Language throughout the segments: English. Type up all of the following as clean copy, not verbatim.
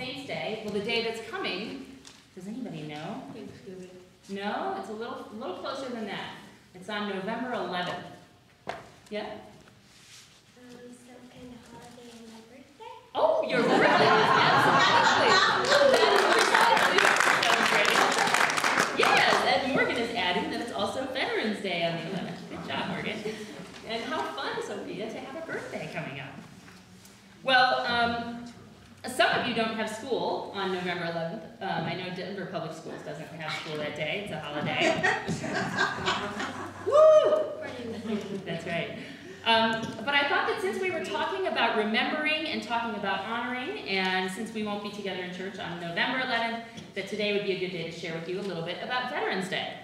Saints' Day. Well, the day that's coming, does anybody know? Thanksgiving. No, it's a little closer than that. It's on November 11th. Yeah? Some kind of holiday on my birthday? Oh, your birthday! Absolutely! Yes, and Morgan is adding that it's also Veterans Day on the 11th. Good job, Morgan. And how fun, Sophia, to have a birthday coming up. Well, some of you don't have school on November 11th. I know Denver Public Schools doesn't have school that day. It's a holiday. Woo! That's right. But I thought that since we were talking about remembering and talking about honoring, and since we won't be together in church on November 11th, that today would be a good day to share with you a little bit about Veterans Day.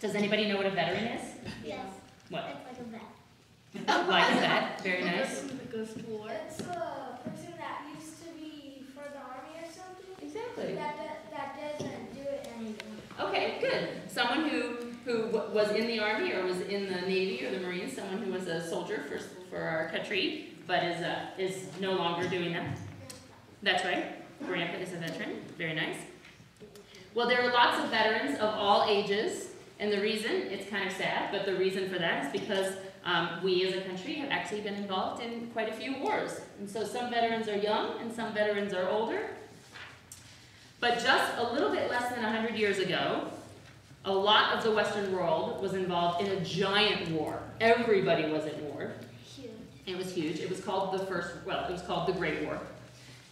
Does anybody know what a veteran is? Yes. What? It's like a vet. Like a vet. Very nice. Goes to war. It's a person that used to be for the army or something. Exactly. That doesn't do it anymore. Okay, good. Someone who was in the Army or was in the Navy or the Marines, someone who was a soldier for our country, but is no longer doing that. That's right. Grandpa is a veteran. Very nice. Well, there are lots of veterans of all ages, and the reason, it's kind of sad, but the reason for that is because we as a country have actually been involved in quite a few wars. And so some veterans are young and some veterans are older. But just a little bit less than 100 years ago, a lot of the Western world was involved in a giant war. Everybody was at war. Huge. It was huge. It was called it was called the Great War,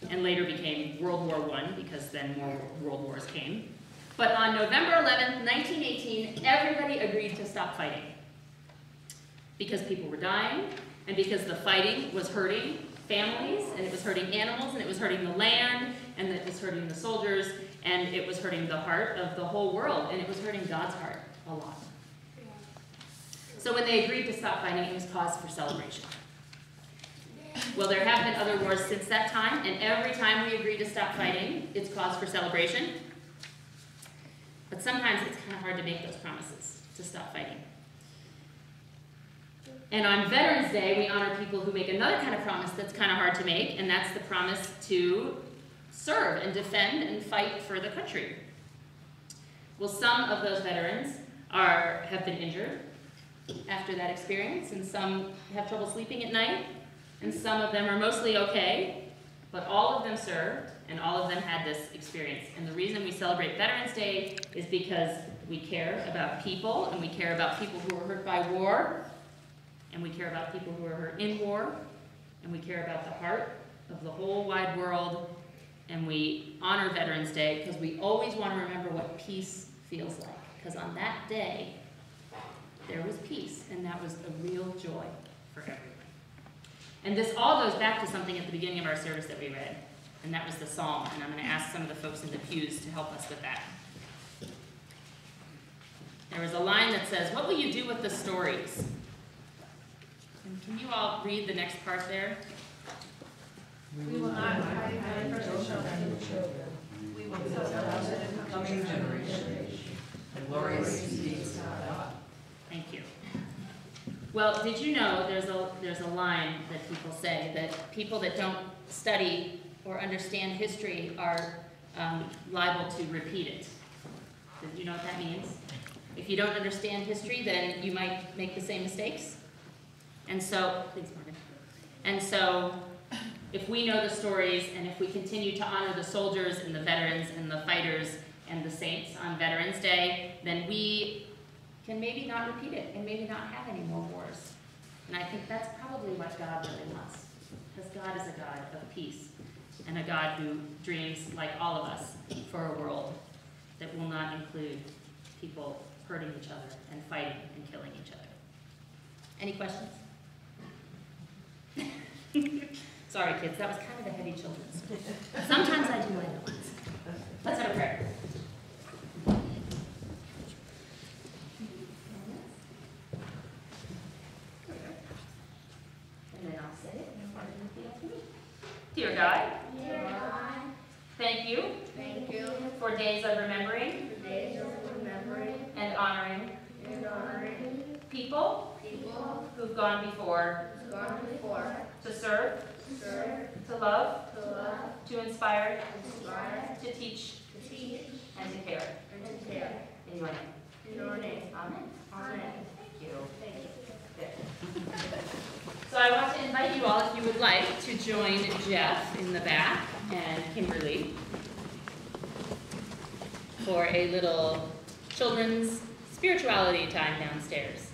and later became World War I because then more world wars came. But on November 11th, 1918, everybody agreed to stop fighting because people were dying, and because the fighting was hurting families, and it was hurting animals, and it was hurting the land, and it was hurting the soldiers, and it was hurting the heart of the whole world, and it was hurting God's heart a lot. So when they agreed to stop fighting, it was cause for celebration. Well, there have been other wars since that time, and every time we agree to stop fighting, it's cause for celebration. But sometimes it's kind of hard to make those promises to stop fighting. And on Veterans Day, we honor people who make another kind of promise that's kind of hard to make, and that's the promise to serve and defend and fight for the country. Well, some of those veterans have been injured after that experience, and some have trouble sleeping at night, and some of them are mostly okay, but all of them served, and all of them had this experience. And the reason we celebrate Veterans Day is because we care about people, and we care about people who were hurt by war, and we care about people who are hurt in war, and we care about the heart of the whole wide world, and we honor Veterans Day because we always want to remember what peace feels like. Because on that day, there was peace, and that was a real joy for everyone. And this all goes back to something at the beginning of our service that we read, and that was the psalm, and I'm going to ask some of the folks in the pews to help us with that. There was a line that says, "What will you do with the stories?" And can you all read the next part there? We will not hide from the children. We will tell the coming generation the glorious deeds of God. Thank you. Well, did you know there's a line that people say that people that don't study or understand history are liable to repeat it? Did you know what that means? If you don't understand history, then you might make the same mistakes. And so, thanks, Morgan. And so, if we know the stories, and if we continue to honor the soldiers and the veterans and the fighters and the saints on Veterans Day, then we can maybe not repeat it and maybe not have any more wars. And I think that's probably what God really wants. Because God is a God of peace and a God who dreams, like all of us, for a world that will not include people hurting each other and fighting and killing each other. Any questions? Sorry, kids, that was kind of a heavy children's. Sometimes I do like the ones. Let's have a prayer. And then I'll say it, and I'll repeat after me. Dear God, thank you for days of remembering and honoring people who've gone before to serve, to love, To inspire. inspire, To teach. to teach, And to care. and to care. In your name. In your name. Amen. Amen. Thank you. Thank you. Good. So I want to invite you all, if you would like, to join Jeff in the back and Kimberly for a little children's spirituality time downstairs.